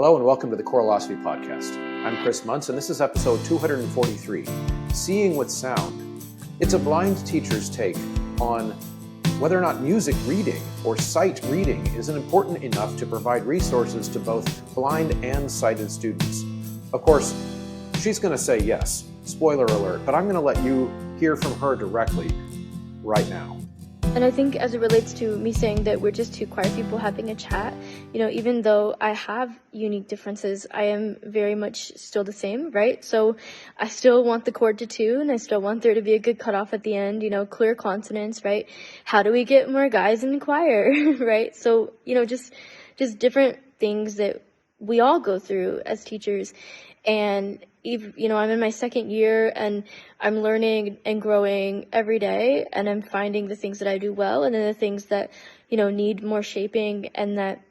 Hello and welcome to the Choralosophy Podcast. I'm Chris Muntz and this is episode 243, Seeing with Sound. It's a blind teacher's take on whether or not music reading or sight reading is important enough to provide resources to both blind and sighted students. Of course, she's going to say yes, spoiler alert, but I'm going to let you hear from her directly right now. And I think as it relates to me saying that we're just two choir people having a chat, even though I have unique differences, I am very much still the same, right? So I still want the chord to tune. I still want there to be a good cutoff at the end, clear consonants, right? How do we get more guys in the choir, right? So, just different things that we all go through as teachers. And I'm in my second year and I'm learning and growing every day, and I'm finding the things that I do well and then the things that, need more shaping, and that,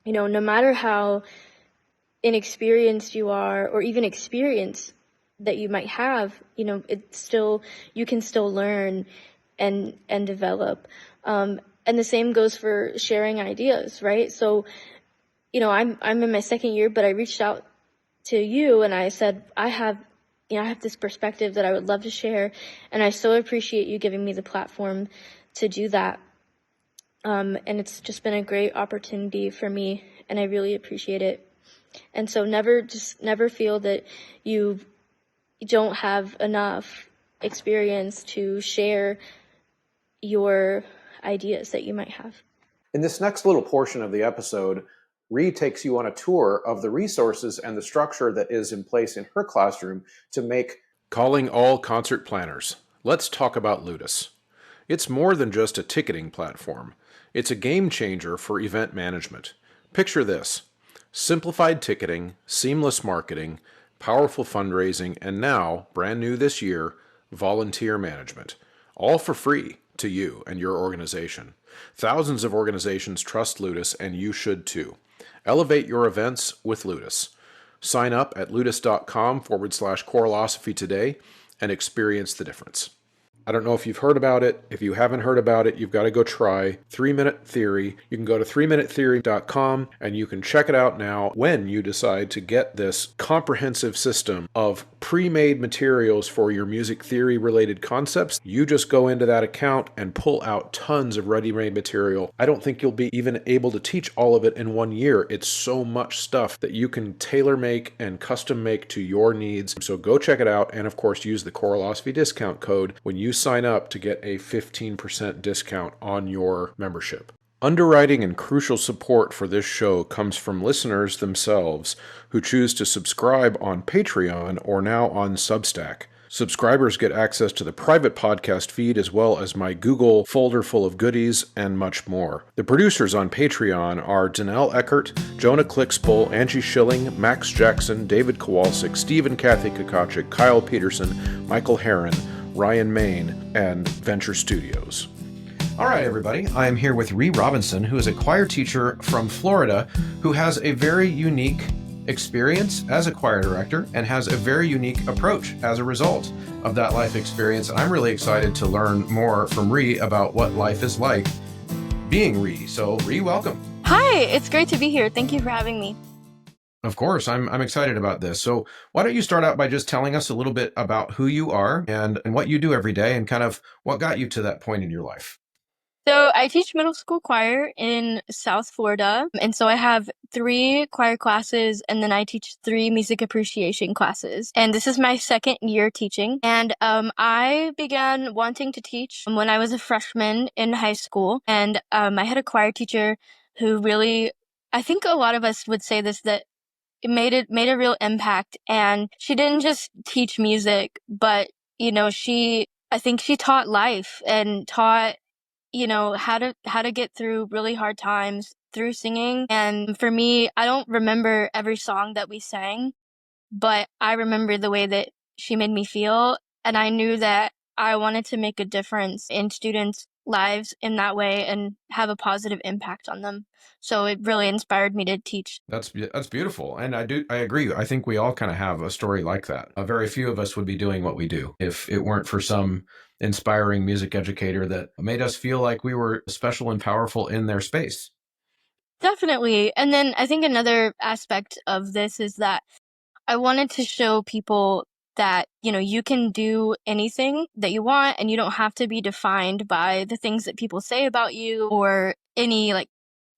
no matter how inexperienced you are or even experience that you might have, it's still, you can still learn and develop. And the same goes for sharing ideas, right? So, I'm in my second year, but I reached out to you and I said, I have this perspective that I would love to share, and I so appreciate you giving me the platform to do that. And it's just been a great opportunity for me, and I really appreciate it. And so never feel that you don't have enough experience to share your ideas that you might have. In this next little portion of the episode, Ree takes you on a tour of the resources and the structure that is in place in her classroom to make calling all concert planners. Let's talk about Ludus. It's more than just a ticketing platform. It's a game changer for event management. Picture this: simplified ticketing, seamless marketing, powerful fundraising, and now, brand new this year, volunteer management. All for free to you and your organization. Thousands of organizations trust Ludus, and you should too. Elevate your events with Ludus. Sign up at ludus.com/Choralosophy today and experience the difference. I don't know if you've heard about it. If you haven't heard about it, you've got to go try 3-Minute Theory. You can go to 3minutetheory.com and you can check it out now. When you decide to get this comprehensive system of pre-made materials for your music theory related concepts, you just go into that account and pull out tons of ready-made material. I don't think you'll be even able to teach all of it in 1 year. It's so much stuff that you can tailor make and custom make to your needs. So go check it out, and of course use the Choralosophy discount code when you sign up to get a 15% discount on your membership. Underwriting and crucial support for this show comes from listeners themselves who choose to subscribe on Patreon or now on Substack. Subscribers get access to the private podcast feed as well as my Google folder full of goodies and much more. The producers on Patreon are Danelle Eckert, Jonah Clixbull, Angie Schilling, Max Jackson, David Kowalczyk, Steve and Kathy Kokachik, Kyle Peterson, Michael Herron, Ryan Main, and Venture Studios. All right, everybody. I am here with Ree Robinson, who is a choir teacher from Florida, who has a very unique experience as a choir director and has a very unique approach as a result of that life experience. And I'm really excited to learn more from Ree about what life is like being Ree. So, Ree, welcome. Hi, it's great to be here. Thank you for having me. Of course, I'm excited about this. So why don't you start out by just telling us a little bit about who you are and what you do every day and kind of what got you to that point in your life? So I teach middle school choir in South Florida. And so I have 3 choir classes, and then I teach 3 music appreciation classes. And this is my second year teaching. And I began wanting to teach when I was a freshman in high school. And I had a choir teacher who really, I think a lot of us would say this, that it made a real impact. And she didn't just teach music, but, I think she taught life and taught, how to get through really hard times through singing. And for me, I don't remember every song that we sang, but I remember the way that she made me feel. And I knew that I wanted to make a difference in students' lives in that way and have a positive impact on them. So it really inspired me to teach. That's beautiful. And I agree. I think we all kind of have a story like that. Very few of us would be doing what we do if it weren't for some inspiring music educator that made us feel like we were special and powerful in their space. Definitely. And then I think another aspect of this is that I wanted to show people that, you can do anything that you want and you don't have to be defined by the things that people say about you or any like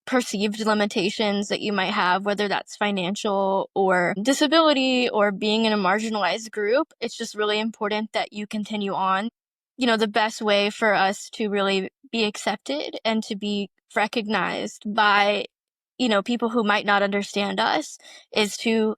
perceived limitations that you might have, whether that's financial or disability or being in a marginalized group. It's just really important that you continue on. The best way for us to really be accepted and to be recognized by, people who might not understand us is to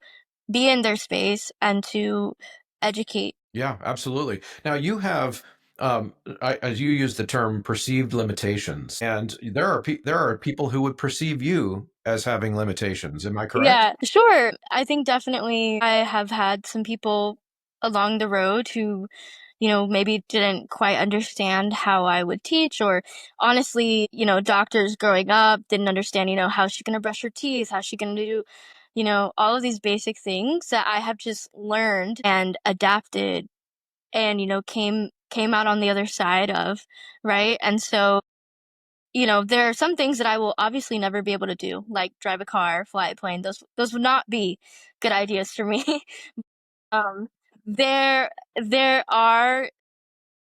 be in their space and to educate. Yeah, absolutely. Now you have, as you use the term, perceived limitations, and there are people who would perceive you as having limitations. Am I correct? Yeah, sure. I think definitely I have had some people along the road who, maybe didn't quite understand how I would teach, or honestly, doctors growing up didn't understand, how's she gonna brush her teeth? How's she gonna do, all of these basic things that I have just learned and adapted and, came out on the other side of, right? And so there are some things that I will obviously never be able to do, like drive a car, fly a plane. Those would not be good ideas for me. um, there are,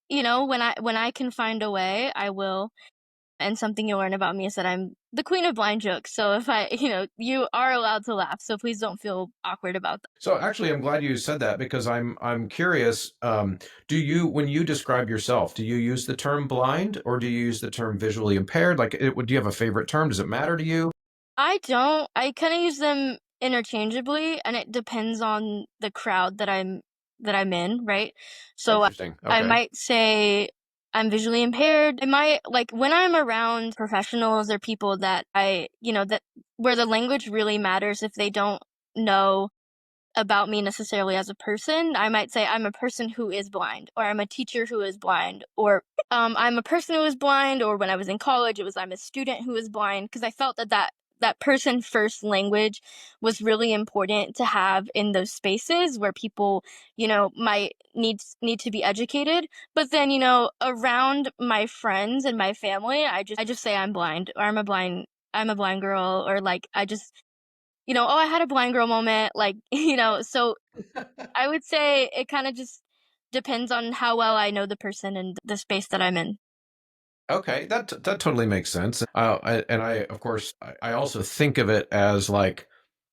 when I can find a way, I will. And something you'll learn about me is that I'm the queen of blind jokes. So if you are allowed to laugh. So please don't feel awkward about that. So actually, I'm glad you said that because I'm curious. Do you, when you describe yourself, do you use the term blind or do you use the term visually impaired? Like, do you have a favorite term? Does it matter to you? I don't. I kind of use them interchangeably, and it depends on the crowd that I'm in, right? So Interesting. I Okay. might say I'm visually impaired. I might like when I'm around professionals or people that that where the language really matters if they don't know about me necessarily as a person. I might say I'm a person who is blind, or I'm a teacher who is blind, or I'm a person who is blind, or when I was in college, it was I'm a student who is blind, because I felt that person first language was really important to have in those spaces where people, might need to be educated. But then, around my friends and my family, I just say I'm blind, or I'm a blind girl, or like I just oh, I had a blind girl moment, like, so I would say it kind of just depends on how well I know the person and the space that I'm in. Okay, that totally makes sense. And I, of course, I also think of it as like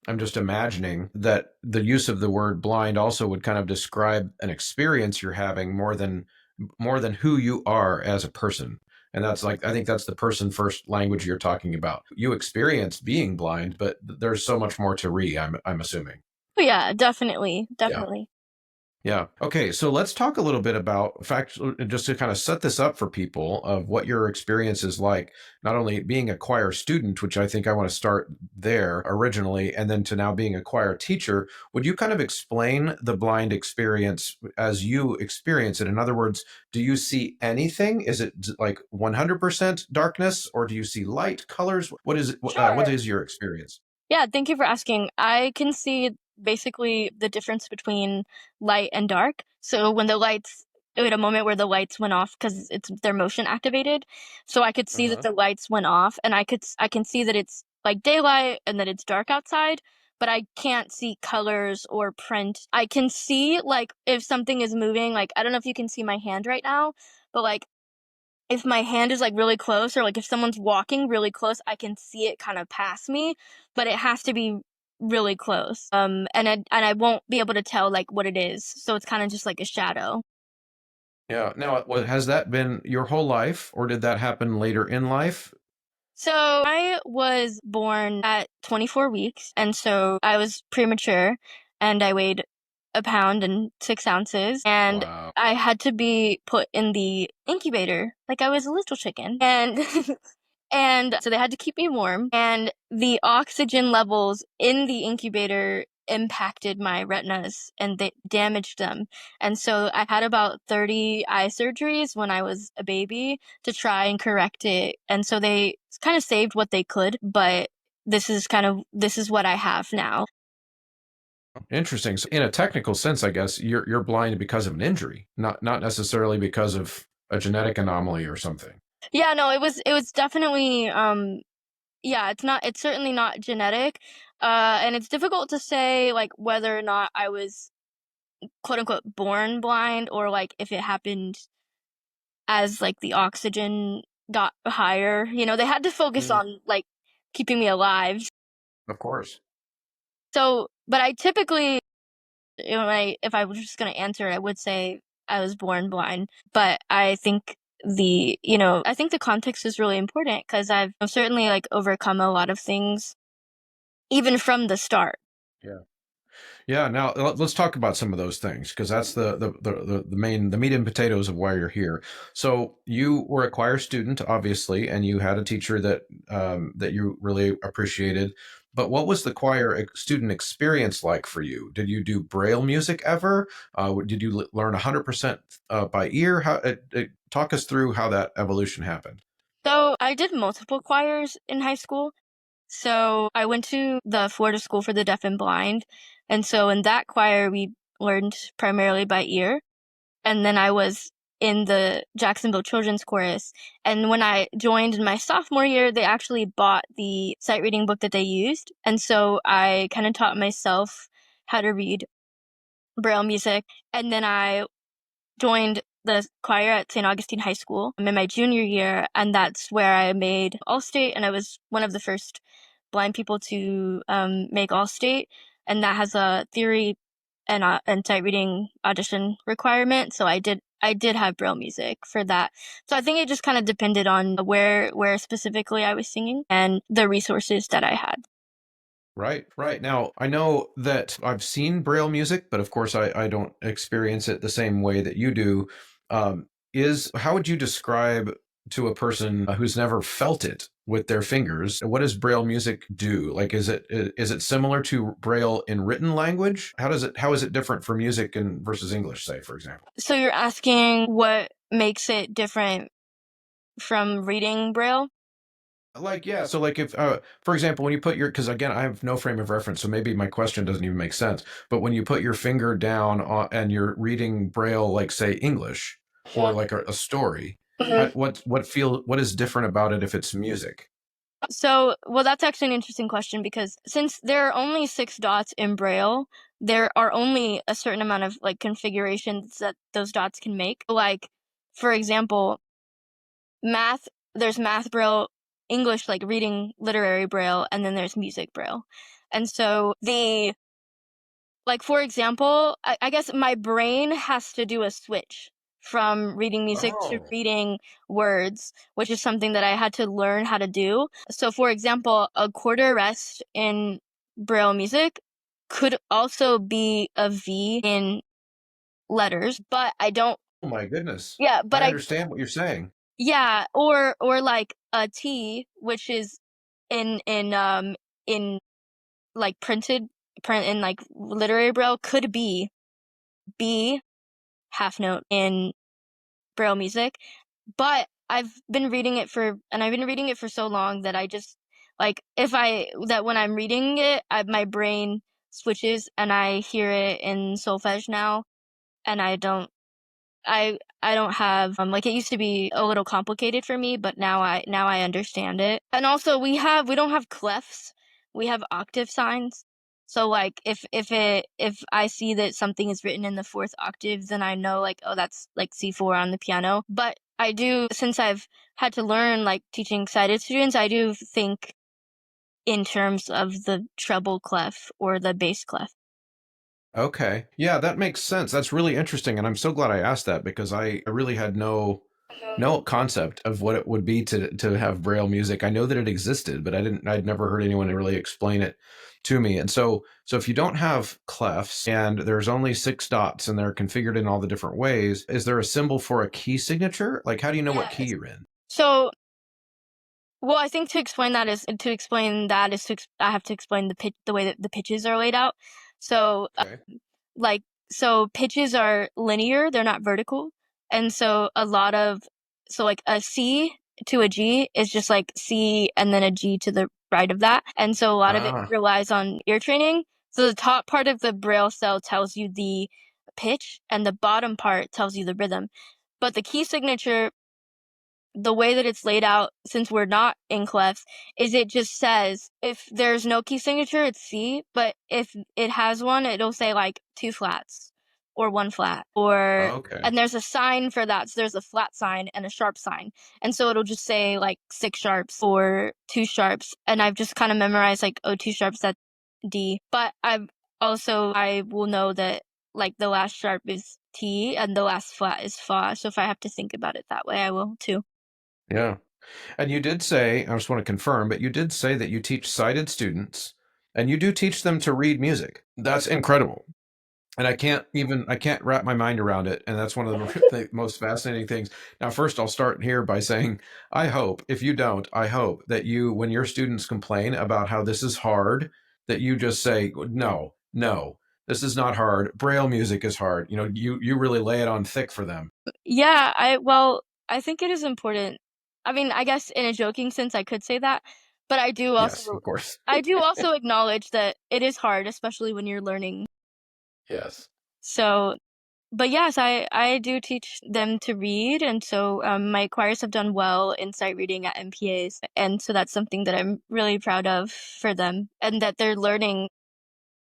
I'm just imagining that the use of the word blind also would kind of describe an experience you're having more than who you are as a person. And that's like I think that's the person first language you're talking about. You experience being blind, but there's so much more to I'm assuming. But yeah, definitely, Yeah. definitely. Yeah. Okay. So let's talk a little bit about fact, just to kind of set this up for people of what your experience is like, not only being a choir student, which I think I want to start there originally, and then to now being a choir teacher. Would you kind of explain the blind experience as you experience it? In other words, do you see anything? Is it like 100% darkness or do you see light colors? What is it? What Sure. is your experience? Yeah, thank you for asking. I can see basically the difference between light and dark. So when the lights, we had a moment where the lights went off because they're motion activated. So I could see that Uh-huh. the lights went off, and I can see that it's like daylight and that it's dark outside, but I can't see colors or print. I can see like if something is moving, like I don't know if you can see my hand right now, but like if my hand is like really close, or like if someone's walking really close, I can see it kind of pass me, but it has to be really close. And I won't be able to tell like what it is. So it's kind of just like a shadow. Yeah. Now, has that been your whole life, or did that happen later in life? So I was born at 24 weeks, and so I was premature, and I weighed a pound and 6 ounces, and Wow. I had to be put in the incubator like I was a little chicken. And and so they had to keep me warm, and the oxygen levels in the incubator impacted my retinas and they damaged them. And so I had about 30 eye surgeries when I was a baby to try and correct it. And so they kind of saved what they could, but this is what I have now. Interesting. So in a technical sense, I guess you're blind because of an injury, not necessarily because of a genetic anomaly or something. Yeah, no, it was definitely it's certainly not genetic. And it's difficult to say like whether or not I was quote unquote born blind, or like if it happened as like the oxygen got higher. They had to focus Mm, on like keeping me alive. of course. So, but I typically, if I was just going to answer it, I would say I was born blind. But I think I think the context is really important, because I've certainly like overcome a lot of things even from the start. Yeah. Yeah, now let's talk about some of those things, because that's the main, the meat and potatoes of why you're here. So you were a choir student, obviously, and you had a teacher that you really appreciated. But what was the choir student experience like for you? Did you do Braille music ever? Did you learn 100% by ear? Talk us through how that evolution happened. So I did multiple choirs in high school. So I went to the Florida School for the Deaf and Blind. And so in that choir, we learned primarily by ear. And then I was in the Jacksonville Children's Chorus. And when I joined in my sophomore year, they actually bought the sight reading book that they used. And so I kind of taught myself how to read Braille music. And then I joined the choir at St. Augustine High School in my junior year, and that's where I made All-State, and I was one of the first blind people to make All-State, and that has a theory and sight reading audition requirement. So I did have Braille music for that. So I think it just kind of depended on where specifically I was singing and the resources that I had. Right, right. Now, I know that I've seen Braille music, but of course, I don't experience it the same way that you do. How would you describe to a person who's never felt it with their fingers, what does Braille music do? Like, is it similar to Braille in written language? How is it different for music and versus English, say, for example? So you're asking what makes it different from reading Braille? Like, yeah. So, like, if, for example, when you put because again, I have no frame of reference, so maybe my question doesn't even make sense. But when you put your finger down and you're reading Braille, like, say, English or like a story, Mhm. what is different about it if it's music? So, well, that's actually an interesting question, because since there are only 6 dots in Braille, there are only a certain amount of like configurations that those dots can make. Like, for example, math, there's math Braille, English, like reading literary Braille, and then there's music Braille. And so like, for example, I guess my brain has to do a switch from reading music to Oh, reading words, which is something that I had to learn how to do. So, for example, a quarter rest in Braille music could also be a V in letters, but I don't, oh my goodness. yeah, but I understand what you're saying. yeah, or like a T, which is in like print in like literary Braille, could be B half note in Braille music. But I've been reading it for so long that I just like, when I'm reading it, my brain switches and I hear it in solfege now, and I don't have like, it used to be a little complicated for me, but now I understand it. And also we don't have clefs. We have octave signs. So like, if I see that something is written in the fourth octave, then I know like, oh, that's like C4 on the piano. But I do, since I've had to learn like teaching sighted students, I do think in terms of the treble clef or the bass clef. Okay. Yeah, that makes sense. That's really interesting. And I'm so glad I asked that, because I really had no concept of what it would be to have Braille music. I know that it existed, but I'd never heard anyone really explain it to me. And so if you don't have clefs and there's only 6 dots and they're configured in all the different ways, is there a symbol for a key signature? Like, how do you know what key Yes. you're in? So, well, I think I have to explain the way that the pitches are laid out. So, Okay. like, so pitches are linear, they're not vertical. And so like a C to a G is just like C and then a G to the right of that. And so a lot of it Ah, relies on ear training. So the top part of the braille cell tells you the pitch and the bottom part tells you the rhythm. But the key signature the way that it's laid out, since we're not in clefs, is it just says if there's no key signature, it's C, but if it has one, it'll say like 2 flats or 1 flat, or Okay. and there's a sign for that. So there's a flat sign and a sharp sign. And so it'll just say like 6 sharps or 2 sharps. And I've just kind of memorized like, oh, 2 sharps, that's D. But I will know that like the last sharp is T and the last flat is Fa. So if I have to think about it that way, I will too. Yeah. And you did say, I just want to confirm, but you did say that you teach sighted students and you do teach them to read music. That's incredible. And I can't wrap my mind around it. And that's one of the most fascinating things. Now, first, I'll start here by saying, I hope, if you don't, I hope that you, when your students complain about how this is hard, that you just say, no, this is not hard. Braille music is hard. You really lay it on thick for them. Yeah, I think it is important. I mean, I guess in a joking sense, I could say that, but Yes, of course. I do also acknowledge that it is hard, especially when you're learning. Yes. So, but yes, I do teach them to read, and so my choirs have done well in sight reading at MPAs, and so that's something that I'm really proud of for them, and that they're learning,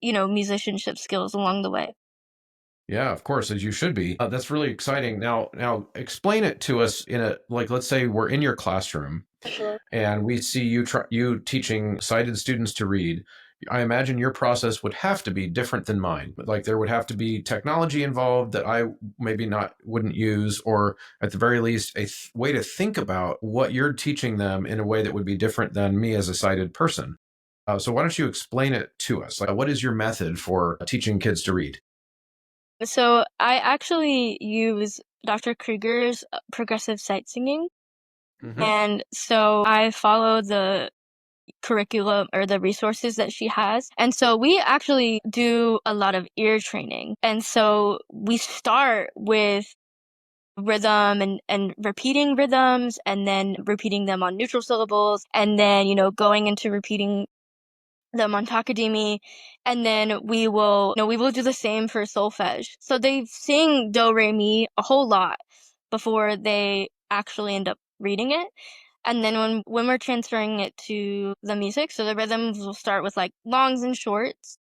musicianship skills along the way. Yeah, of course, as you should be. That's really exciting. Now, explain it to us like, let's say we're in your classroom Sure. and we see you teaching sighted students to read. I imagine your process would have to be different than mine. Like there would have to be technology involved that I maybe wouldn't use, or at the very least, a way to think about what you're teaching them in a way that would be different than me as a sighted person. So why don't you explain it to us? Like, what is your method for teaching kids to read? So I actually use Dr. Krieger's progressive sight singing. Mm-hmm. And so I follow the curriculum or the resources that she has. And so we actually do a lot of ear training. And so we start with rhythm and repeating rhythms and then repeating them on neutral syllables and then, going into repeating them on Takadimi, and then we will do the same for solfege. So they sing do re mi a whole lot before they actually end up reading it. And then when we're transferring it to the music, so the rhythms will start with like longs and shorts,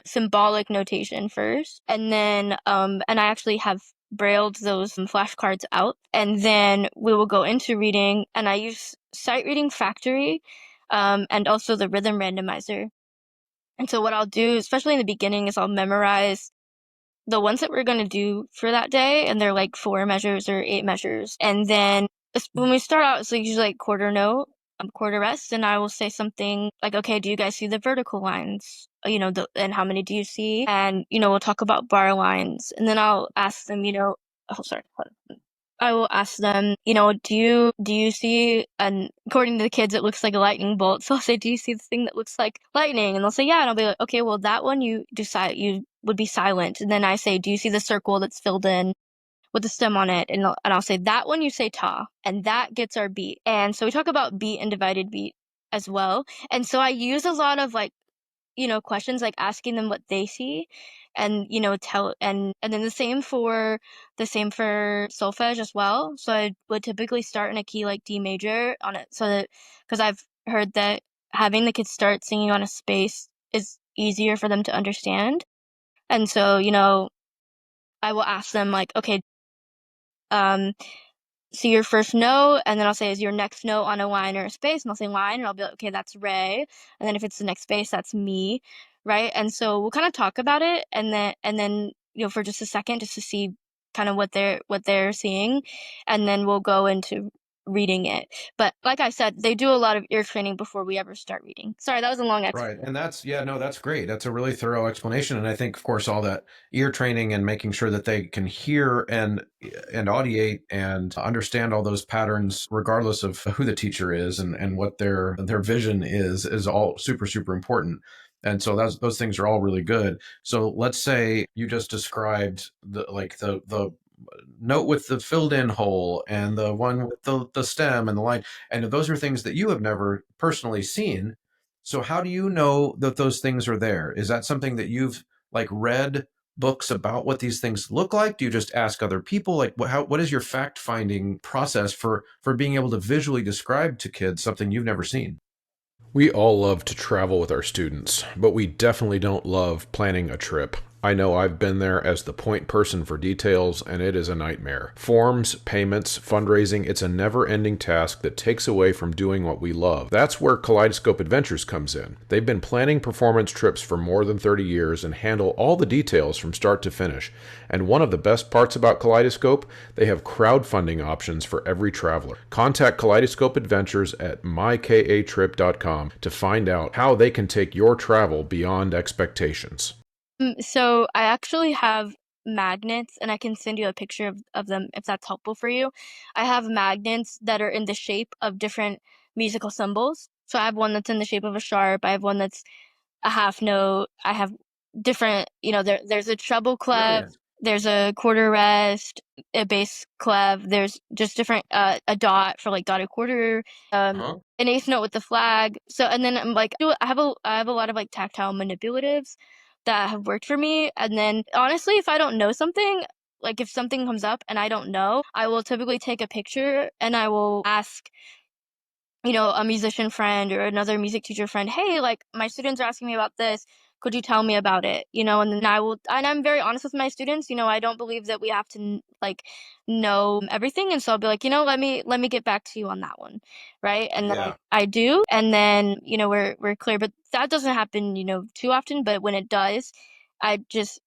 symbolic notation first, and then and I actually have brailled those flashcards out, and then we will go into reading, and I use sight reading factory, and also the rhythm randomizer. And so what I'll do, especially in the beginning, is I'll memorize the ones that we're going to do for that day, and they're like 4 measures or 8 measures. And then when we start out, it's usually like quarter note, quarter rest, and I will say something like, okay, do you guys see the vertical lines? And how many do you see? And, we'll talk about bar lines. And then I'll ask them, oh, sorry. Hold on. I will ask them, do you see, and according to the kids, it looks like a lightning bolt. So I'll say, do you see the thing that looks like lightning? And they'll say, yeah. And I'll be like, okay, well, that one you would be silent. And then I say, do you see the circle that's filled in with the stem on it? And I'll say, that one you say ta, and that gets our beat. And so we talk about beat and divided beat as well. And so I use a lot of like, questions, like asking them what they see, and and then the same for solfege as well. So I would typically start in a key like D major on it, so that because I've heard that having the kids start singing on a space is easier for them to understand. And so I will ask them like, okay, so your first note, and then I'll say, is your next note on a line or a space? And I'll say line, and I'll be like, okay, that's Ray. And then if it's the next space, that's me, right? And so we'll kind of talk about it, and then for just a second, just to see kind of what they're seeing, and then we'll go into reading it. But like I said, they do a lot of ear training before we ever start reading. Sorry, that was a long explanation. Right. And that's great. That's a really thorough explanation. And I think, of course, all that ear training and making sure that they can hear and audiate and understand all those patterns, regardless of who the teacher is and what their vision is all super, super important. And so those things are all really good. So let's say you just described the note with the filled in hole and the one with the stem and the line. And those are things that you have never personally seen. So how do you know that those things are there? Is that something that you've like read books about what these things look like? Do you just ask other people? Like, what is your fact finding process for being able to visually describe to kids something you've never seen? We all love to travel with our students, but we definitely don't love planning a trip. I know I've been there as the point person for details, and it is a nightmare. Forms, payments, fundraising, it's a never-ending task that takes away from doing what we love. That's where Kaleidoscope Adventures comes in. They've been planning performance trips for more than 30 years and handle all the details from start to finish. And one of the best parts about Kaleidoscope, they have crowdfunding options for every traveler. Contact Kaleidoscope Adventures at mykatrip.com to find out how they can take your travel beyond expectations. So I actually have magnets, and I can send you a picture of them if that's helpful for you. I have magnets that are in the shape of different musical symbols. So I have one that's in the shape of a sharp. I have one that's a half note. I have different, there's a treble clef, Brilliant. there's a quarter rest, a bass clef. There's just different, a dot for like dotted quarter, an eighth note with the flag. So, and then I'm like, I have a lot of like tactile manipulatives that have worked for me. And then honestly, if I don't know something, like if something comes up and I don't know, I will typically take a picture and I will ask, a musician friend or another music teacher friend, hey, like my students are asking me about this. Could you tell me about it? And then and I'm very honest with my students. I don't believe that we have to like know everything. And so I'll be like, let me get back to you on that one. Right. And then I do. And then, we're clear, but that doesn't happen, too often. But when it does, I just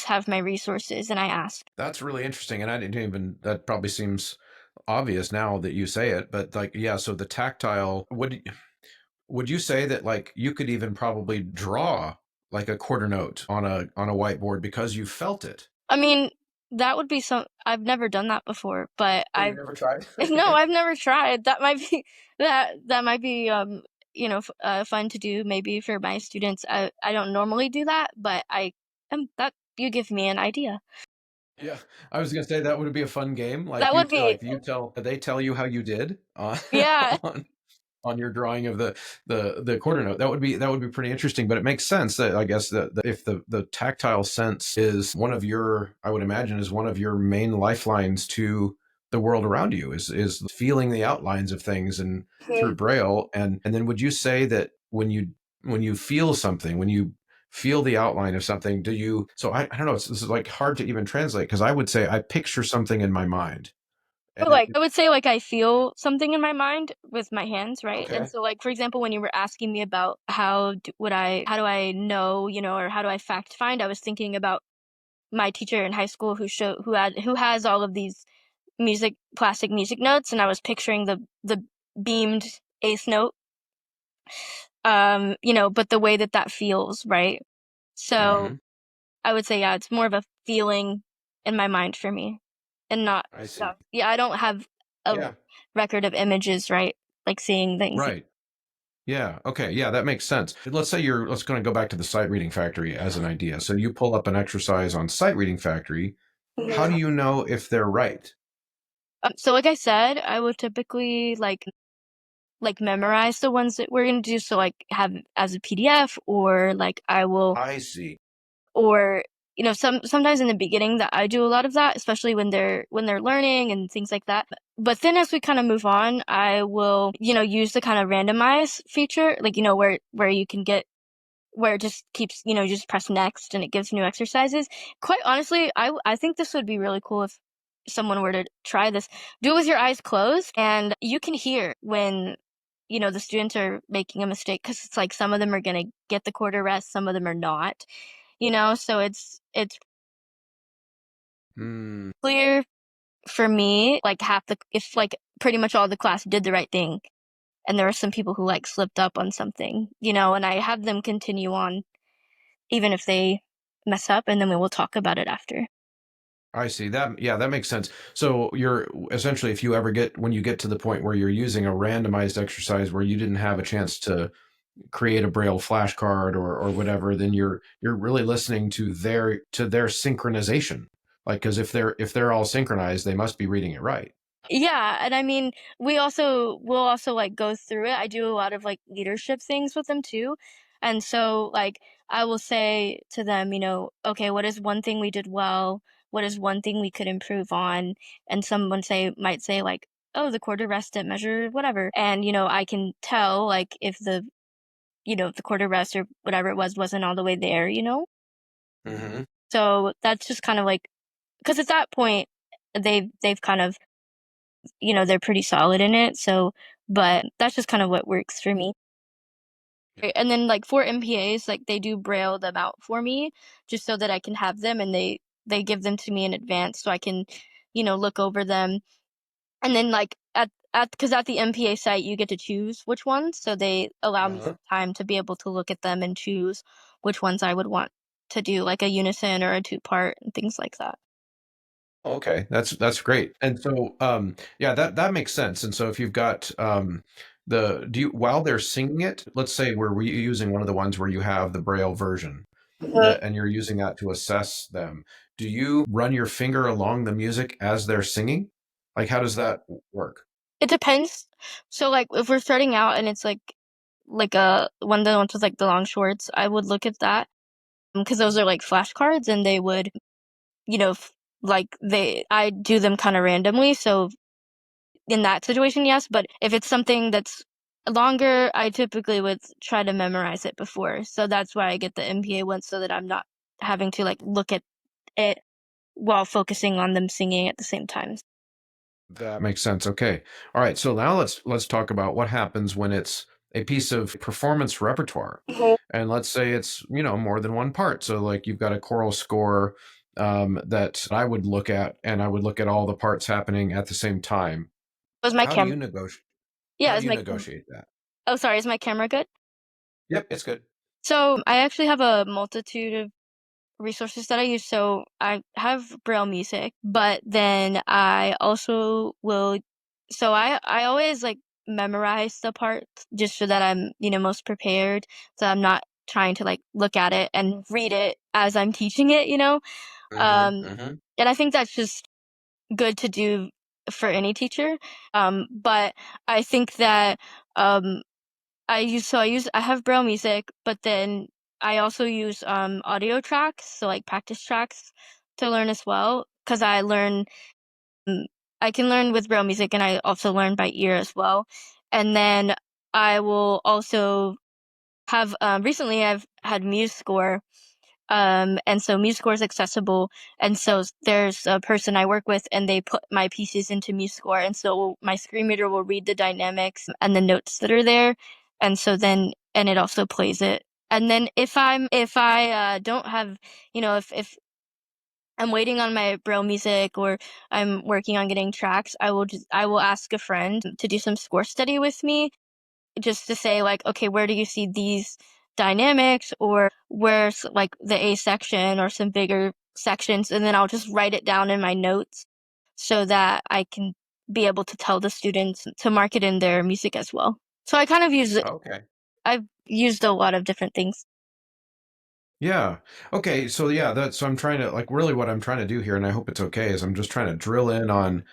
have my resources and I ask. That's really interesting. And I didn't even, that probably seems obvious now that you say it, but like, yeah, so the tactile, would you say that like you could even probably draw like a quarter note on a whiteboard because you felt it? I mean, that would be I've never done that before, but You've never tried? no, I've never tried. That might be that might be fun to do maybe for my students. I don't normally do that, but that you give me an idea. Yeah, I was gonna say that would be a fun game. Like That would be they tell you how you did yeah. on your drawing of the quarter note. That would be pretty interesting. But it makes sense that I guess that if the tactile sense is one of your, I would imagine, is one of your main lifelines to the world around you, is feeling the outlines of things and through Braille. And then would you say that when you feel something, when you feel the outline of something, do you, so I don't know, this is like hard to even translate, because I would say I picture something in my mind. And Like I would say like I feel something in my mind with my hands, right? okay. And so like for example, when you were asking me about how do I know, or how do I fact find, I was thinking about my teacher in high school who has all of these plastic music notes, and I was picturing the beamed eighth note, but the way that feels, right? So I would say, yeah, it's more of a feeling in my mind for me, and not I see. stuff. Yeah, I don't have a record of images, right? Like seeing things. Right. Yeah. Okay. Yeah, that makes sense. Let's say let's going to go back to the sight reading factory as an idea. So you pull up an exercise on sight reading factory. How do you know if they're right? So like I said, I would typically like memorize the ones that we're gonna do. So like have as a PDF, or like I see. or sometimes in the beginning that I do a lot of that, especially when they're learning and things like that. But then as we kind of move on, I will use the kind of randomize feature, like where you can get where it just keeps just press next and it gives new exercises. Quite honestly, I think this would be really cool if someone were to try this. Do it with your eyes closed, and you can hear when the students are making a mistake, because it's like some of them are gonna get the quarter rest, some of them are not. So it's clear for me, like if like pretty much all the class did the right thing, and there are some people who like slipped up on something, and I have them continue on even if they mess up, and then we will talk about it after. I see that. Yeah, that makes sense. So you're essentially, if you ever when you get to the point where you're using a randomized exercise where you didn't have a chance to create a Braille flashcard or whatever, then you're really listening to their synchronization. Like, because if they're all synchronized, they must be reading it right. Yeah, and I mean, we'll also like go through it. I do a lot of like leadership things with them too. And so like I will say to them, okay, what is one thing we did well? What is one thing we could improve on? And someone might say like, oh, the quarter rest at measure whatever. And, I can tell like if the quarter rest or whatever it wasn't all the way there. Hmm. So that's just kind of like, because at that point they've kind of, they're pretty solid in it. So, but that's just kind of what works for me. Right, and then like for MPAs, like they do braille them out for me just so that I can have them, and they give them to me in advance so I can, look over them. And then like at because at the MPA site you get to choose which ones, so they allow me Uh-huh. some time to be able to look at them and choose which ones I would want to do, like a unison or a two part and things like that. Okay, that's great. And so yeah, that makes sense. And so if you've got do you while they're singing it, let's say we're using one of the ones where you have the Braille version that and you're using that to assess them. Do you run your finger along the music as they're singing? Like how does that work? It depends. So like if we're starting out and it's like a one of the ones with like the long shorts, I would look at that because those are like flashcards and they would, like I do them kind of randomly. So in that situation, yes. But if it's something that's longer, I typically would try to memorize it before. So that's why I get the MPA one so that I'm not having to like look at it while focusing on them singing at the same time. That makes sense. Okay. All right. So now let's talk about what happens when it's a piece of performance repertoire. Mhm. And let's say it's, more than one part. So like you've got a choral score that I would look at and I would look at all the parts happening at the same time. Was my How do camera? you negotiate Yeah, how do is you my camera? negotiate that? Oh, sorry, is my camera good? Yep, it's good. So I actually have a multitude of resources that I use. So I have Braille music, but then I also will. So I always like memorize the parts just so that I'm most prepared. So I'm not trying to like look at it and read it as I'm teaching it. Mm-hmm. Um, Mm-hmm. and I think that's just good to do for any teacher. But I think that um I have Braille music, but then I also use audio tracks, so like practice tracks to learn as well, because mm, I can learn with Braille music and I also learn by ear as well. And then I will also have recently I've had MuseScore, and so MuseScore is accessible, and so there's a person I work with, and they put my pieces into MuseScore, and so my screen reader will read the dynamics and the notes that are there, and so then and it also plays it. And then if I don't have, if I'm waiting on my Braille music or I'm working on getting tracks, I will ask a friend to do some score study with me just to say like, okay, where do you see these dynamics or where's like the A section or some bigger sections, and then I'll just write it down in my notes so that I can be able to tell the students to mark it in their music as well. So I kind of Okay. I've used a lot of different things. Yeah. Okay. So yeah, that's so I'm trying to like really what I'm trying to do here, and I hope it's okay, is I'm just trying to drill in on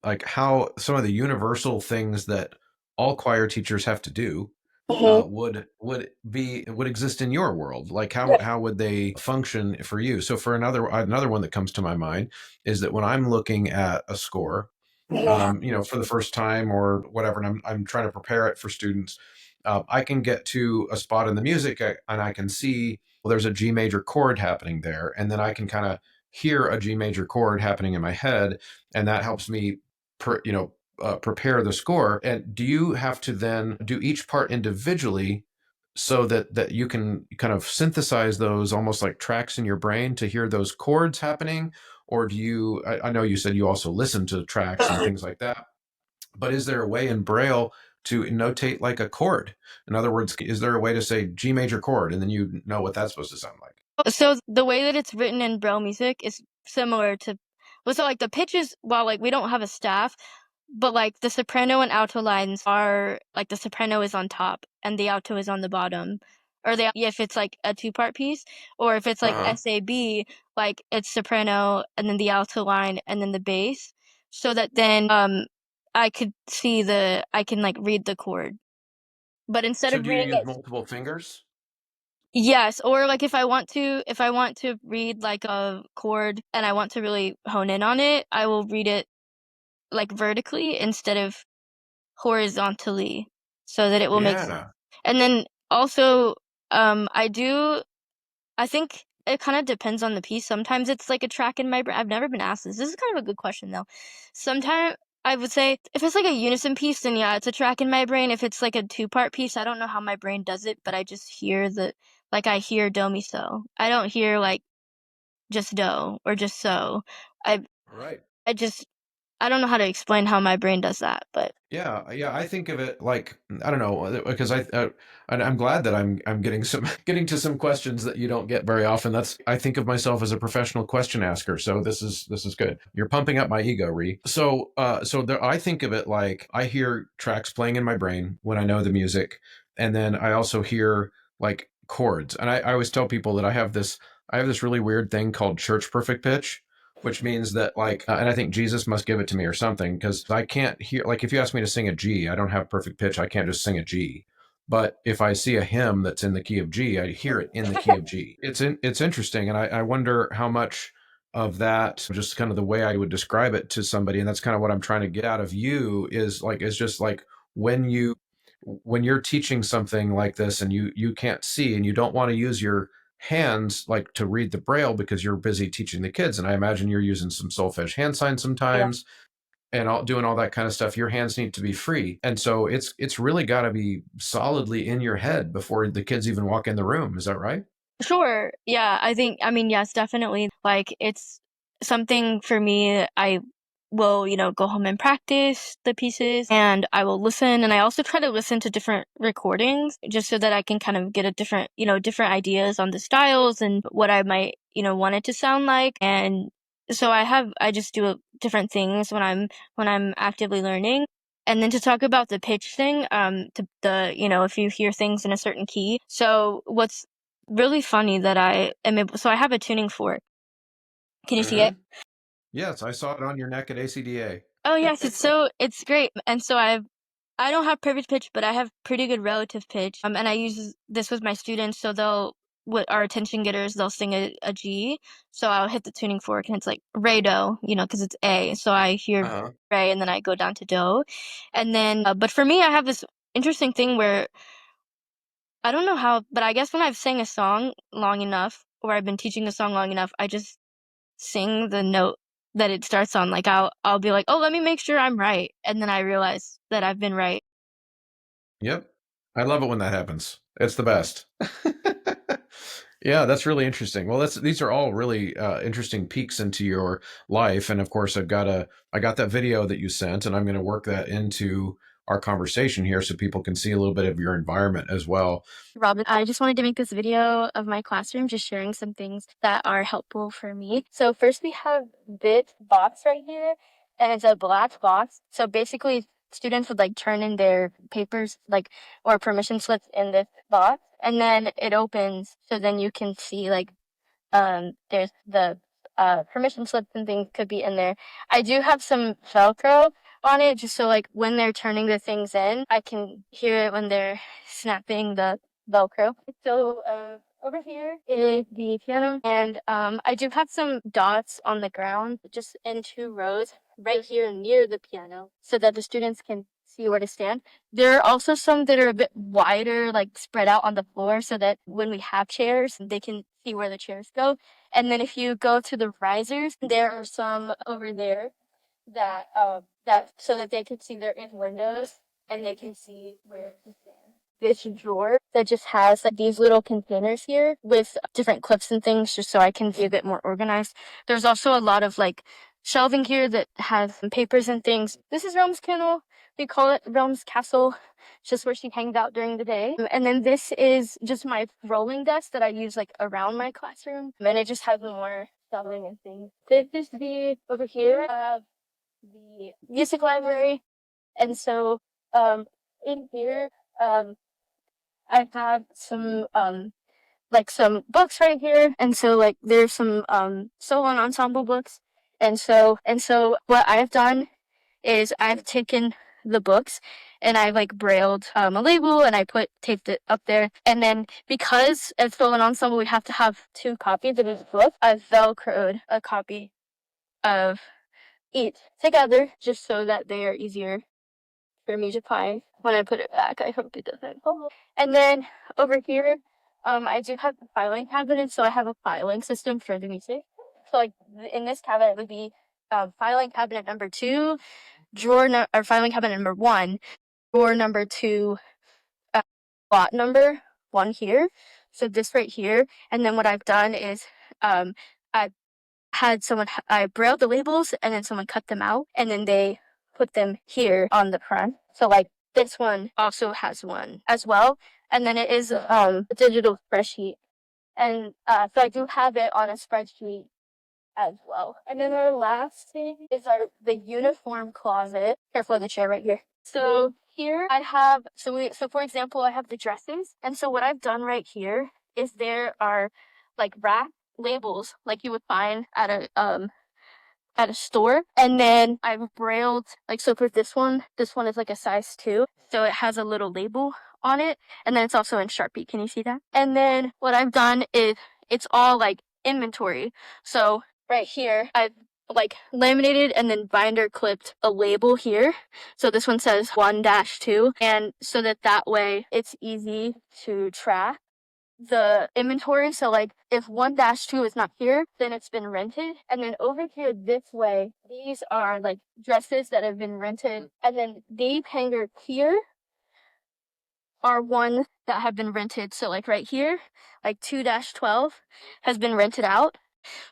like how some of the universal things that all choir teachers have to do Mhm. would exist in your world. Like Yeah. how would they function for you? So for another one that comes to my mind is that when I'm looking at a score, for the first time or whatever, and I'm trying to prepare it for students, I can get to a spot in the music and I can see, well, there's a G major chord happening there, and then I can kind of hear a G major chord happening in my head, and that helps me, prepare the score. And do you have to then do each part individually so that you can kind of synthesize those almost like tracks in your brain to hear those chords happening? Or do you, I know you said you also listen to tracks and things like that, but is there a way in Braille to notate like a chord? In other words, is there a way to say G major chord and then you know what that's supposed to sound like? So the way that it's written in Braille music is similar to, well, so like the pitches, while like we don't have a staff, but like the soprano and alto lines are like the soprano is on top and the alto is on the bottom. Or if it's like a two-part piece, or if it's like Uh-huh. SAB, like it's soprano and then the alto line and then the bass, so that then I can like read the chord. But instead So of do you reading use it, multiple fingers? Yes, or like if I want to read like a chord and I want to really hone in on it, I will read it like vertically instead of horizontally so that it will make sense. Yeah. And then also I do I think it kind of depends on the piece. Sometimes it's like a track in my brain. I've never been asked this. This is kind of a good question though. Sometimes I would say if it's like a unison piece, then yeah, it's a track in my brain. If it's like a two-part piece, I don't know how my brain does it, but I just hear like I hear do mi so. I don't hear like just do or just so. I Right. I just I don't know how to explain how my brain does that, but Yeah, yeah. I think of it like I don't know because and I'm glad that I'm getting some getting to some questions that you don't get very often. That's I think of myself as a professional question asker, so this is good. You're pumping up my ego, Ree. So there, I think of it like I hear tracks playing in my brain when I know the music, and then I also hear like chords. And I always tell people that I have this really weird thing called church perfect pitch, which means that like and I think Jesus must give it to me or something because I can't hear like if you ask me to sing a G, I don't have perfect pitch. I can't just sing a G. But if I see a hymn that's in the key of G, I hear it in the key of G. It's interesting, and I wonder how much of that just kind of the way I would describe it to somebody, and that's kind of what I'm trying to get out of you is just like when you when you're teaching something like this and you can't see and you don't want to use your hands like to read the braille because you're busy teaching the kids, and I imagine you're using some solfege hand signs yeah. sometimes and doing all that kind of stuff. Your hands need to be free, and so it's really got to be solidly in your head before the kids even walk in the room. Is that right? Sure. Yeah, I mean, yes, definitely. Like, it's something for me. I will, go home and practice the pieces and I will listen. And I also try to listen to different recordings just so that I can kind of get a different, different ideas on the styles and what I might, want it to sound like. And so I just do different things when I'm actively learning. And then to talk about the pitch thing, if you hear things in a certain key. So what's really funny that I am able, so I have a tuning fork. Can you see it? Mm-hmm. Yes, I saw it on your neck at ACDA. Oh yes, it's great. And so I don't have perfect pitch, but I have pretty good relative pitch. And I use this with my students, so they'll what our attention getters, they'll sing a G. So I'll hit the tuning fork and it's like re do, because it's A. So I hear Uh-huh. re and then I go down to do. And then but for me I have this interesting thing where I don't know how, but I guess when I've sang a song long enough or I've been teaching a song long enough, I just sing the note that it starts on. Like I'll be like, "Oh, let me make sure I'm right." And then I realize that I've been right. Yep. I love it when that happens. It's the best. Yeah, that's really interesting. Well, that's these are all really interesting peeks into your life, and of course, I got that video that you sent, and I'm going to work that into our conversation here so people can see a little bit of your environment as well. Robin, I just wanted to make this video of my classroom, just sharing some things that are helpful for me. So first we have this box right here, and it's a black box. So basically students would like turn in their papers like or permission slips in this box and then it opens so then you can see like there's the permission slips and things could be in there. I do have some Velcro on it just so like when they're turning the things in, I can hear it when they're snapping the Velcro. So over here is the piano, and I do have some dots on the ground, just in two rows, right here near the piano, so that the students can see where to stand. There are also some that are a bit wider, like spread out on the floor, so that when we have chairs, they can see where the chairs go. And then if you go to the risers, there are some over there that so that they can see they're in windows and they can see where to stand. This drawer that just has like these little containers here with different clips and things just so I can be a bit more organized. There's also a lot of like shelving here that has some papers and things. This is Realm's kennel. We call it Realm's castle. It's just where she hangs out during the day. And then this is just my rolling desk that I use like around my classroom. And it just has more shelving and things. This is the over here the music library. And so in here I have some like some books right here. And so like there's some solo and ensemble books. And so what I've done is I've taken the books, and I like brailled a label, and I taped it up there. And then because it's still an ensemble, we have to have 2 copies of each book. I velcroed a copy of each together just so that they are easier for me to find when I put it back. I hope it doesn't fall. And then over here, I do have the filing cabinet, so I have a filing system for the music. So like in this cabinet, it would be filing cabinet number 2, or filing cabinet number 1, drawer number 2, slot number 1 here. So this right here. And then what I've done is I I brailled the labels, and then someone cut them out, and then they put them here on the front. So like this one also has one as well. And then it is a digital spreadsheet. And so I do have it on a spreadsheet as well. And then our last thing is the uniform closet. Careful of the chair right here. So here I have, so for example, I have the dresses. And so what I've done right here is there are like rack labels like you would find at a store. And then I've brailled, like, so for this one is like a size 2. So it has a little label on it. And then it's also in Sharpie. Can you see that? And then what I've done is it's all like inventory. So right here, I've like laminated and then binder clipped a label here. So this one says 1-2. And so that way it's easy to track the inventory. So like if 1-2 is not here, then it's been rented. And then over here this way, these are like dresses that have been rented. And then these hangers here are ones that have been rented. So like right here, like 2-12 has been rented out.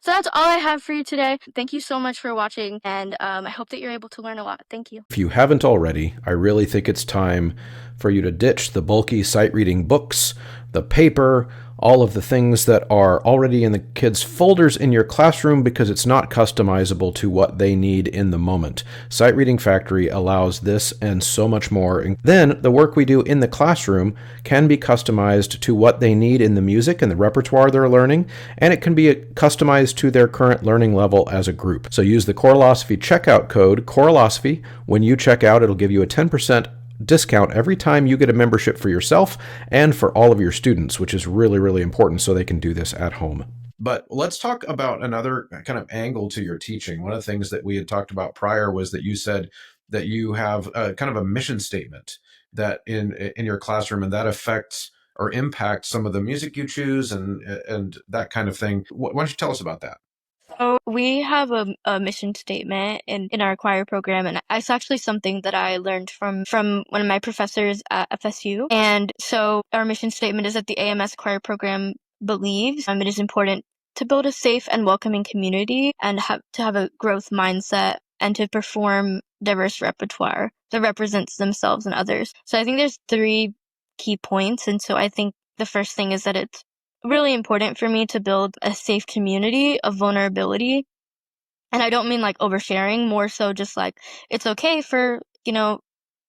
So that's all I have for you today. Thank you so much for watching, and I hope that you're able to learn a lot. Thank you. If you haven't already, I really think it's time for you to ditch the bulky sight reading books, the paper, all of the things that are already in the kids' folders in your classroom because it's not customizable to what they need in the moment. Sight Reading Factory allows this and so much more. And then the work we do in the classroom can be customized to what they need in the music and the repertoire they're learning, and it can be customized to their current learning level as a group. So use the Choralosophy checkout code, Choralosophy. When you check out, it'll give you a 10% discount every time you get a membership for yourself and for all of your students, which is really, really important so they can do this at home. But let's talk about another kind of angle to your teaching. One of the things that we had talked about prior was that you said that you have a kind of a mission statement that in your classroom, and that affects or impacts some of the music you choose and that kind of thing. Why don't you tell us about that? So we have a mission statement in our choir program, and it's actually something that I learned from one of my professors at FSU. And so our mission statement is that the AMS choir program believes it is important to build a safe and welcoming community and to have a growth mindset and to perform diverse repertoire that represents themselves and others. So I think there's 3 key points. And so I think the first thing is that it's really important for me to build a safe community of vulnerability. And I don't mean like oversharing, more so just like it's okay for,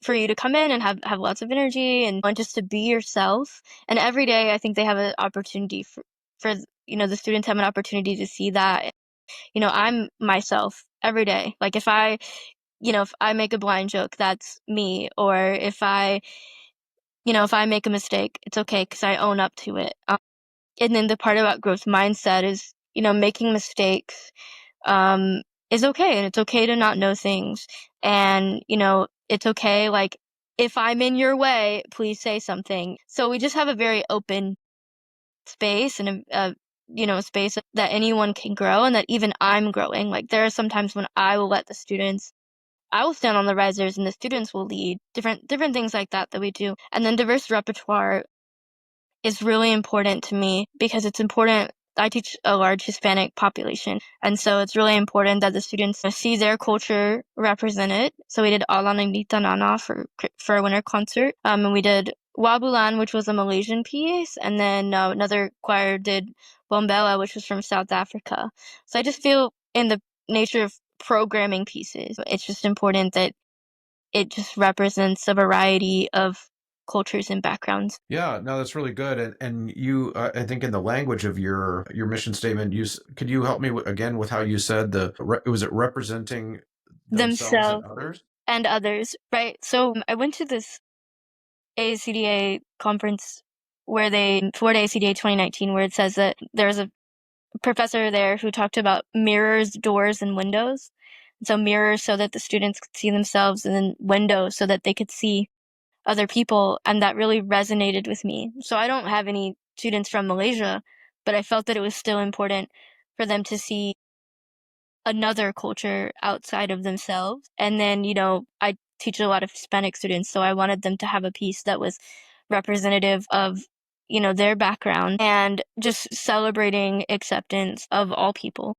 for you to come in and have lots of energy and just to be yourself. And every day I think they have an opportunity for the students have an opportunity to see that. I'm myself every day. Like if I make a blind joke, that's me. Or if I make a mistake, it's okay because I own up to it. And then the part about growth mindset is, making mistakes is okay. And it's okay to not know things. And, it's okay. Like, if I'm in your way, please say something. So we just have a very open space and a space that anyone can grow and that even I'm growing. Like, there are some times when I will I will stand on the risers and the students will lead different things like that we do. And then diverse repertoire is really important to me because it's important. I teach a large Hispanic population, and so it's really important that the students see their culture represented. So we did Ala Nandita Nana for a winter concert, and we did Wabulan, which was a Malaysian piece, and then another choir did Bombela, which was from South Africa. So I just feel in the nature of programming pieces, it's just important that it just represents a variety of cultures and backgrounds. Yeah, no, that's really good. And you, I think in the language of your mission statement, could you help me again with how you said was it representing themselves and others? and others, right? So I went to this ACDA conference where Florida ACDA 2019, where it says that there's a professor there who talked about mirrors, doors, and windows. So mirrors so that the students could see themselves, and then windows so that they could see other people. And that really resonated with me. So I don't have any students from Malaysia, but I felt that it was still important for them to see another culture outside of themselves. And then, I teach a lot of Hispanic students, so I wanted them to have a piece that was representative of, their background and just celebrating acceptance of all people.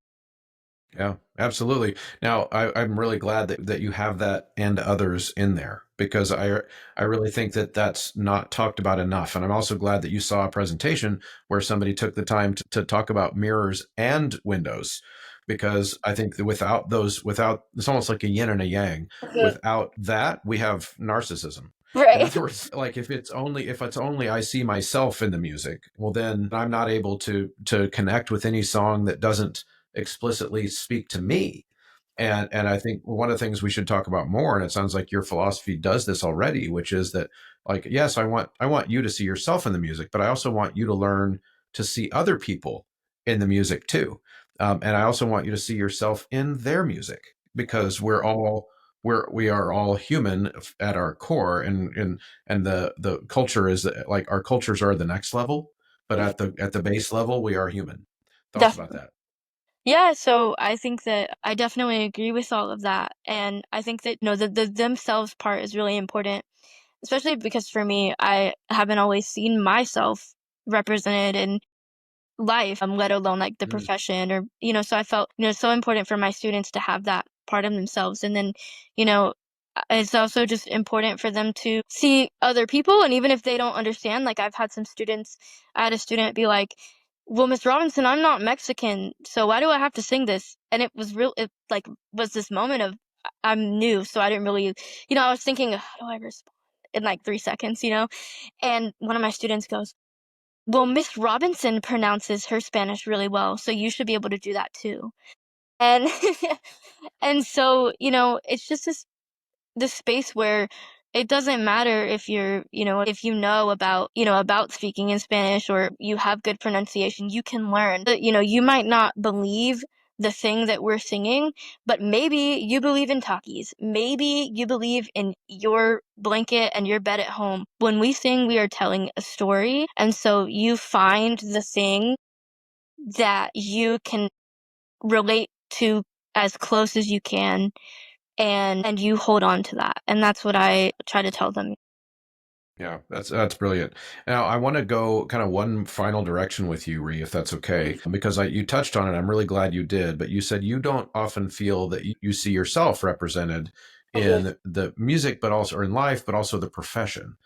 Yeah, absolutely. Now, I'm really glad that you have that and others in there because I really think that that's not talked about enough. And I'm also glad that you saw a presentation where somebody took the time to talk about mirrors and windows, because I think that without it's almost like a yin and a yang. Without that, we have narcissism. In Right. other words, like if it's only I see myself in the music, well then I'm not able to connect with any song that doesn't explicitly speak to me. And I think one of the things we should talk about more, and it sounds like your philosophy does this already, which is that, like, yes, I want you to see yourself in the music, but I also want you to learn to see other people in the music too. And I also want you to see yourself in their music, because we are all human at our core, and the culture is like our cultures are the next level, but at the base level we are human. Thoughts about Definitely. that? Yeah, so I think that I definitely agree with all of that. And I think that, the themselves part is really important, especially because for me, I haven't always seen myself represented in life, let alone like the Mm. profession, or, so I felt, it's so important for my students to have that part of themselves. And then, you know, it's also just important for them to see other people. And even if they don't understand, like I had a student be like, well, Miss Robinson, I'm not Mexican, so why do I have to sing this? And it like was this moment of, I'm new, so I didn't really, I was thinking, how do I respond in like 3 seconds, And one of my students goes, well, Miss Robinson pronounces her Spanish really well, so you should be able to do that too. And and so, it's just this space where it doesn't matter if if about speaking in Spanish, or you have good pronunciation, you can learn. But, you might not believe the thing that we're singing, but maybe you believe in Takis. Maybe you believe in your blanket and your bed at home. When we sing, we are telling a story. And so you find the thing that you can relate to as close as you can, and you hold on to that. And that's what I try to tell them. Yeah, that's brilliant. Now, I want to go kind of one final direction with you, Ree, if that's okay, because you touched on it. I'm really glad you did, but you said you don't often feel that you see yourself represented Okay. in the music, but also or in life, but also the profession.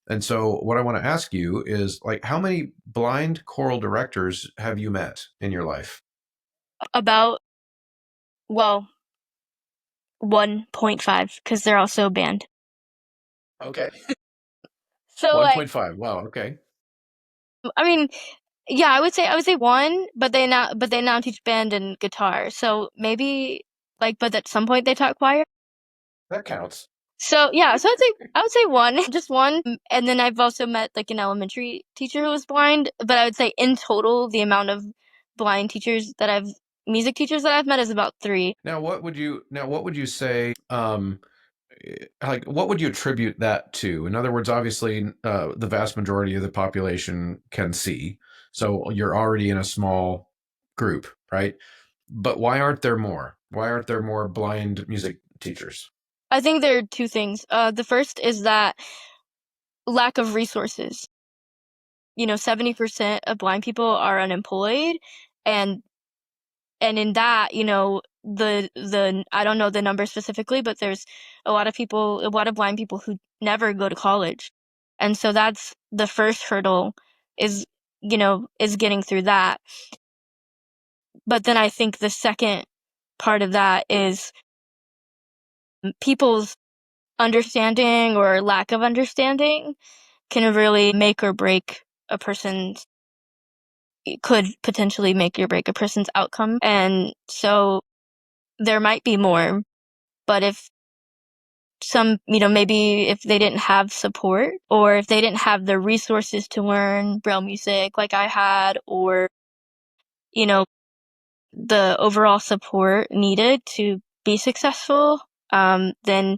And so, what I want to ask you is, like, how many blind choral directors have you met in your life? About, well, 1.5, because they're also banned. Okay. So like, 1.5. Wow. Okay. I mean, yeah, I would say one, but they now teach band and guitar. So maybe, like, but at some point they taught choir. That counts. So yeah, so I would say one, just one. And then I've also met like an elementary teacher who was blind, but I would say in total the amount of blind music teachers that I've met is about three. Now what would you say, like, what would you attribute that to? In other words, obviously, the vast majority of the population can see, so you're already in a small group, right? But why aren't there more? Why aren't there more blind music teachers? I think there are two things. The first is that lack of resources. 70% of blind people are unemployed, and in that, the I don't know the number specifically, but there's a lot of blind people who never go to college. And so that's the first hurdle, is is getting through that. But then I think the second part of that is people's understanding or lack of understanding can really make or break a person's could potentially make or break a person's outcome. And so there might be more, but if some, maybe if they didn't have support or if they didn't have the resources to learn Braille music like I had, or, you know, the overall support needed to be successful, then,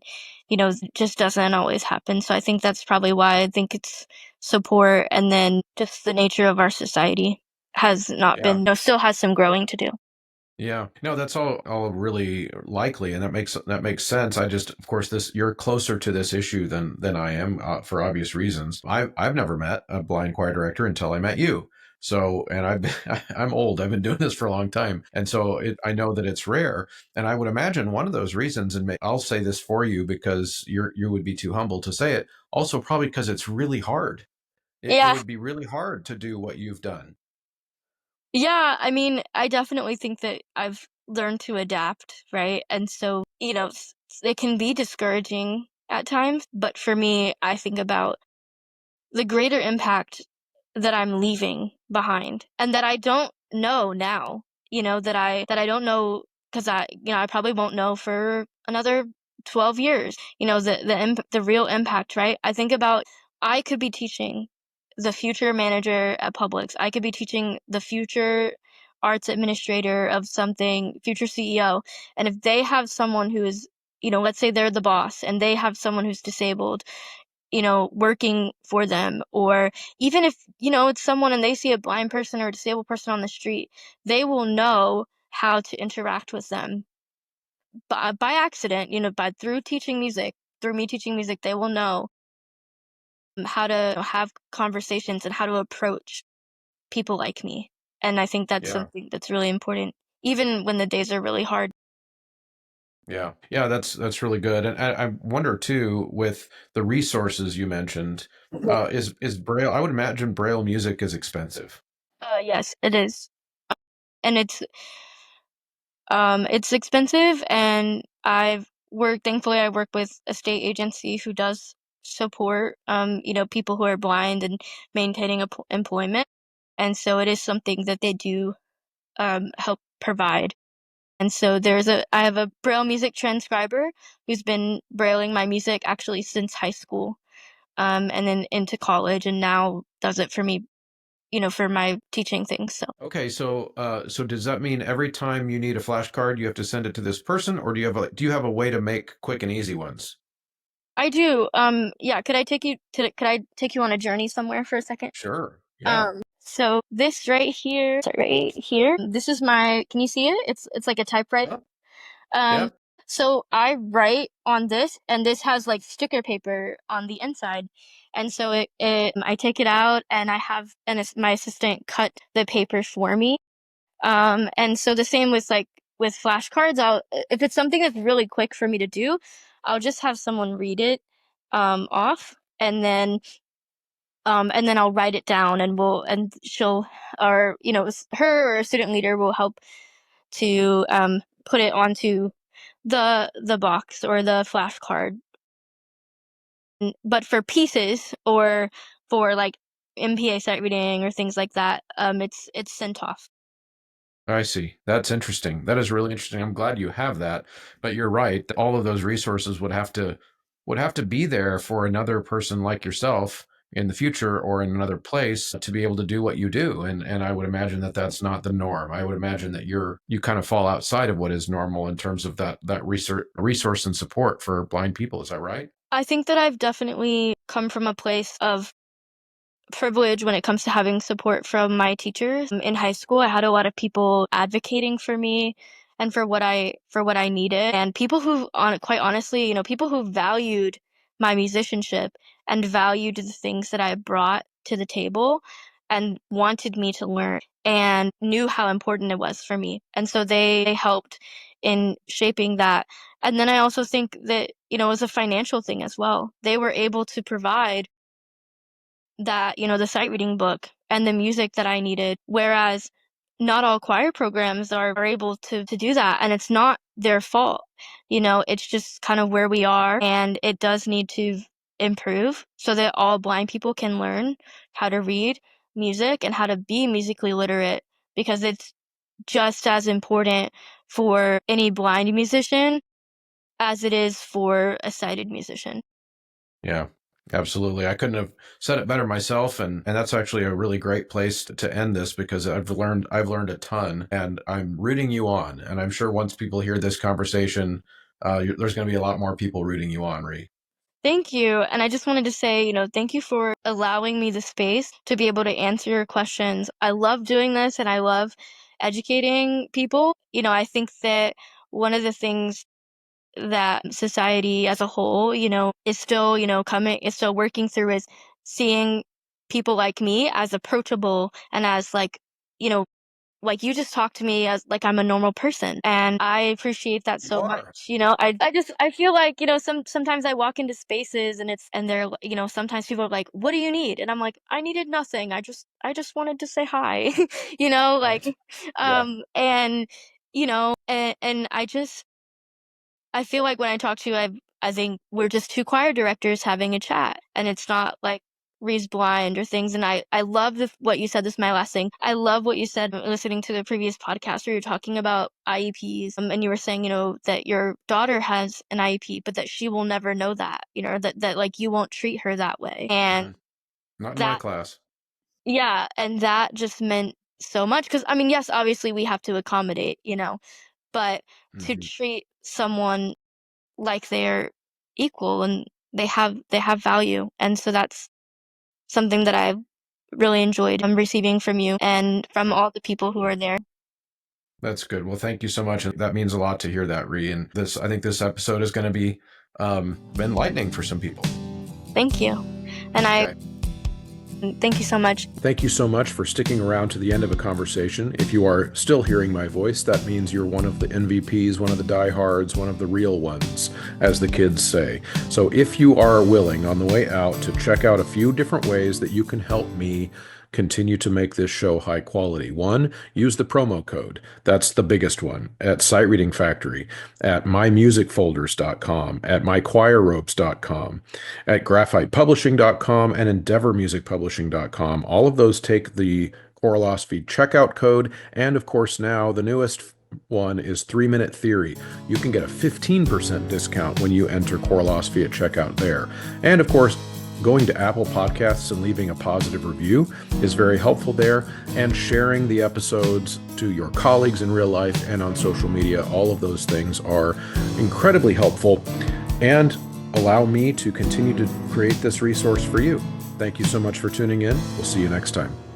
it just doesn't always happen. So I think that's probably why I think it's support, and then just the nature of our society has not Yeah. been, still has some growing to do. Yeah, no, that's all really likely, and that makes sense. I just, of course, this you're closer to this issue than I am for obvious reasons. I've never met a blind choir director until I met you. So, and I'm old. I've been doing this for a long time, and so I know that it's rare. And I would imagine one of those reasons, and I'll say this for you because you would be too humble to say it. Also, probably because it's really hard. It Yeah. would be really hard to do what you've done. Yeah, I mean, I definitely think that I've learned to adapt, right? And so, it can be discouraging at times, but for me, I think about the greater impact that I'm leaving behind and that I don't know now, that I don't know, because I probably won't know for another 12 years, the real impact, right? I think about, I could be teaching the future manager at Publix. I could be teaching the future arts administrator of something, future CEO. And if they have someone who is, let's say they're the boss and they have someone who's disabled, working for them, or even if, it's someone and they see a blind person or a disabled person on the street, they will know how to interact with them by accident, by through me teaching music, they will know how to have conversations and how to approach people like me. And I think that's Yeah. something that's really important, even when the days are really hard. Yeah, yeah, that's really good. And I wonder too, with the resources you mentioned, is Braille? I would imagine Braille music is expensive. Yes, it is. And it's expensive, and thankfully I work with a state agency who does support, people who are blind and maintaining employment. And so it is something that they do, help provide. And so I have a Braille music transcriber who's been Brailing my music actually since high school, and then into college, and now does it for me, for my teaching things. So Okay, so does that mean every time you need a flashcard, you have to send it to this person, or do you have a way to make quick and easy ones? I do. Yeah, could I take you on a journey somewhere for a second? Sure. Yeah. So this right here, this is can you see it? It's like a typewriter. Yep. Um, Yep. so I write on this, and this has like sticker paper on the inside. And so I take it out, and my assistant cut the paper for me. And so the same with with flashcards. If it's something that's really quick for me to do, I'll just have someone read it, off, and then I'll write it down, and she'll, or, her or a student leader will help to, put it onto the box or the flashcard. But for pieces, or for like MPA sight reading or things like that, it's sent off. I see. That's interesting. That is really interesting. I'm glad you have that. But you're right. All of those resources would have to be there for another person like yourself in the future or in another place to be able to do what you do. And I would imagine that that's not the norm. I would imagine that you kind of fall outside of what is normal in terms of that resource and support for blind people. Is that right? I think that I've definitely come from a place of privilege when it comes to having support from my teachers. In high school, I had a lot of people advocating for me and for what I needed, and people quite honestly, people who valued my musicianship and valued the things that I brought to the table and wanted me to learn and knew how important it was for me. And so they helped in shaping that. And then I also think that, it was a financial thing as well. They were able to provide that, the sight reading book and the music that I needed. Whereas not all choir programs are able to do that. And it's not their fault. It's just kind of where we are. And it does need to improve so that all blind people can learn how to read music and how to be musically literate, because it's just as important for any blind musician as it is for a sighted musician. Yeah, absolutely. I couldn't have said it better myself, and that's actually a really great place to end this, because I've learned a ton, and I'm rooting you on. And I'm sure once people hear this conversation, there's going to be a lot more people rooting you on, Ree. Thank you. And I just wanted to say, thank you for allowing me the space to be able to answer your questions. I love doing this and I love educating people. I think that one of the things that society as a whole, is still, is still working through is seeing people like me as approachable and as like you just talk to me as like I'm a normal person, and I appreciate that so much. I feel like, sometimes I walk into spaces and they're, sometimes people are like, what do you need? And I'm like, I needed nothing. I just wanted to say hi, like, Right. Yeah. and, and I feel like when I talk to you, I think we're just two choir directors having a chat, and it's not like Ree's blind or things. And I love what you said. This is my last thing. I love what you said listening to the previous podcast where you're talking about IEPs, and you were saying, that your daughter has an IEP, but that she will never know that, that like you won't treat her that way. And Not in my that, class. yeah, and that just meant so much because, I mean, yes, obviously we have to accommodate, but to Mhm. treat someone like they're equal and they have value. And so that's something that I've really enjoyed receiving from you and from all the people who are there. That's good. Well, thank you so much. And that means a lot to hear that, Ree. And I think this episode is going to be enlightening for some people. Thank you. And Okay. thank you so much. Thank you so much for sticking around to the end of a conversation. If you are still hearing my voice, that means you're one of the MVPs, one of the diehards, one of the real ones, as the kids say. So if you are willing on the way out to check out a few different ways that you can help me continue to make this show high quality. One, use the promo code. That's the biggest one at Sight Reading Factory, at mymusicfolders.com, at mychoirropes.com, at graphitepublishing.com, and endeavormusicpublishing.com. All of those take the Choralosophy checkout code, and of course now the newest one is 3-Minute Theory. You can get a 15% discount when you enter Choralosophy at checkout there. And of course, going to Apple Podcasts and leaving a positive review is very helpful there, and sharing the episodes to your colleagues in real life and on social media. All of those things are incredibly helpful and allow me to continue to create this resource for you. Thank you so much for tuning in. We'll see you next time.